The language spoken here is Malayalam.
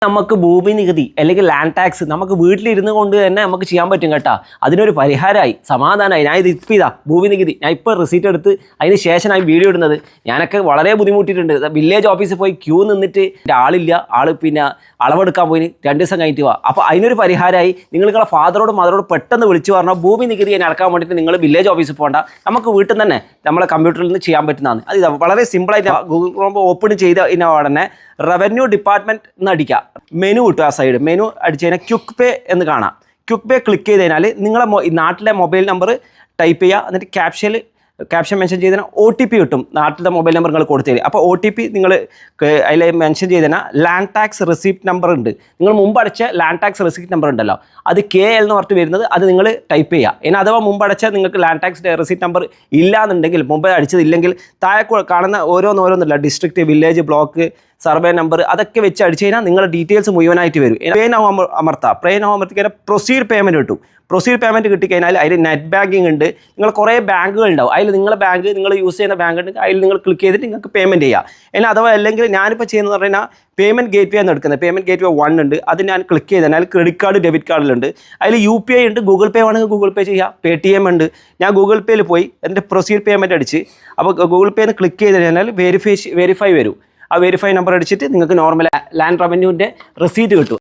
നമുക്ക് ഭൂമി നികുതി അല്ലെങ്കിൽ ലാൻഡ് ടാക്സ് നമുക്ക് വീട്ടിലിരുന്ന് കൊണ്ട് തന്നെ നമുക്ക് ചെയ്യാൻ പറ്റും കേട്ടോ. അതിനൊരു പരിഹാരമായി സമാധാനമായി. ഞാൻ ഇത് ഇപ്പം ഭൂമി നികുതി ഞാൻ ഇപ്പോൾ റിസീറ്റ് എടുത്ത് അതിന് ശേഷം ഞാൻ വീഡിയോ ഇടുന്നത്. ഞാനൊക്കെ വളരെ ബുദ്ധിമുട്ടിയിട്ടുണ്ട്. വില്ലേജ് ഓഫീസിൽ പോയി ക്യൂ നിന്നിട്ട് ആളില്ല, പിന്നെ അളവെടുക്കാൻ പോയി 2 ദിവസം കഴിഞ്ഞിട്ട് പോവാം. അപ്പോൾ അതിനൊരു പരിഹാരമായി നിങ്ങളുടെ ഫാദറോടും മദറോടും പെട്ടെന്ന് വിളിച്ചു പറഞ്ഞാൽ ഭൂമി നികുതി ഞാൻ അടക്കാൻ വേണ്ടിയിട്ട് നിങ്ങൾ വില്ലേജ് ഓഫീസിൽ പോകണ്ട, നമുക്ക് വീട്ടിൽ നിന്ന് തന്നെ നമ്മളെ കമ്പ്യൂട്ടറിൽ നിന്ന് ചെയ്യാൻ പറ്റുന്നതാണ്. അത് വളരെ സിമ്പിളായിട്ട് ഗൂഗിൾ ക്രോം ഓപ്പൺ ചെയ്ത ഉടനെ റവന്യൂ ഡിപ്പാർട്ട്മെൻറ്റ് എന്ന് അടിക്കുക, മെനു കിട്ടും. ആ സൈഡ് മെനു അടിച്ചു കഴിഞ്ഞാൽ ക്വിക്ക് പേ എന്ന് കാണാം. ക്വിക്ക് പേ ക്ലിക്ക് ചെയ്ത് കഴിഞ്ഞാൽ നിങ്ങളെ നാട്ടിലെ മൊബൈൽ നമ്പർ ടൈപ്പ് ചെയ്യുക. എന്നിട്ട് ക്യാപ്ഷൻ മെൻഷൻ ചെയ്തതിന് OTP കിട്ടും. നാട്ടിലത്തെ മൊബൈൽ നമ്പർ നിങ്ങൾ കൊടുത്തു തരും. അപ്പോൾ OTP നിങ്ങൾ അതിൽ മെൻഷൻ ചെയ്തതിനാൽ ലാൻഡ് ടാക്സ് റെസിപ്റ്റ് നമ്പർ ഉണ്ട്. നിങ്ങൾ മുമ്പ് അടച്ച ലാൻഡ് ടാക്സ് റെസിപ്റ്റ് നമ്പർ ഉണ്ടല്ലോ, അത് KL എന്ന് പറഞ്ഞിട്ട് വരുന്നത്, അത് നിങ്ങൾ ടൈപ്പ് ചെയ്യുക. ഇനി അഥവാ മുമ്പ് അടച്ച നിങ്ങൾക്ക് ലാൻഡ് ടാക്സ് റെസിപ്റ്റ് നമ്പർ ഇല്ലാന്നുണ്ടെങ്കിൽ, മുമ്പ് അടിച്ചതില്ലെങ്കിൽ താഴെ കാണുന്ന ഓരോന്നില്ല, district, village, block, survey number, അതൊക്കെ വെച്ച് അടിച്ചു കഴിഞ്ഞാൽ നിങ്ങളുടെ ഡീറ്റെയിൽസ് മുഴുവനായിട്ട് വരും. പേ നൗ അമർത്തിക്കഴിഞ്ഞാൽ പ്രൊസീഡ് പേയ്മെൻറ്റ് കിട്ടും. പ്രൊസീഡ് പേയ്മെൻറ്റ് കിട്ടിക്കഴിഞ്ഞാൽ അതിൽ നെറ്റ് ബാങ്കിങ് ഉണ്ട്. നിങ്ങൾ കുറേ ബാങ്കുകൾ ഉണ്ടാവും. അതിൽ നിങ്ങളുടെ ബാങ്ക്, നിങ്ങൾ യൂസ് ചെയ്യുന്ന ബാങ്ക് ഉണ്ട്, അതിൽ നിങ്ങൾ ക്ലിക്ക് ചെയ്തിട്ട് നിങ്ങൾക്ക് പേയ്മെൻറ്റ് ചെയ്യാം. ഇനി അഥവാ അല്ലെങ്കിൽ ഞാനിപ്പോൾ ചെയ്യുന്നത് പറഞ്ഞാൽ പേയ്മെൻറ്റ് ഗേറ്റ് വേ എന്ന് എടുക്കുന്നത്. പേയ്മെൻറ്റ് ഗേറ്റ് വേ 1 ഉണ്ട്, അത് ഞാൻ ക്ലിക്ക് ചെയ്താൽ അതിൽ ക്രെഡിറ്റ് കാർഡ്, ഡെബിറ്റ് കാർഡിലുണ്ട്. അതിൽ UPI ഉണ്ട്, ഗൂഗിൾ പേ വേണമെങ്കിൽ ഗൂഗിൾ പേ ചെയ്യാം, Paytm ഉണ്ട്. ഞാൻ ഗൂഗിൾ പേയിൽ പോയി എന്നിട്ട് പ്രൊസീഡ് പേയ്മെൻറ്റ് അടിച്ച്, അപ്പോൾ ഗൂഗിൾ പേന്ന് ക്ലിക്ക് ചെയ്ത് കഴിഞ്ഞാൽ വെരിഫൈ വരും. ആ വെരിഫൈ നമ്പർ അടിച്ചിട്ട് നിങ്ങൾക്ക് നോർമൽ ലാൻഡ് റവന്യൂവിൻ്റെ റെസീറ്റ് കിട്ടും.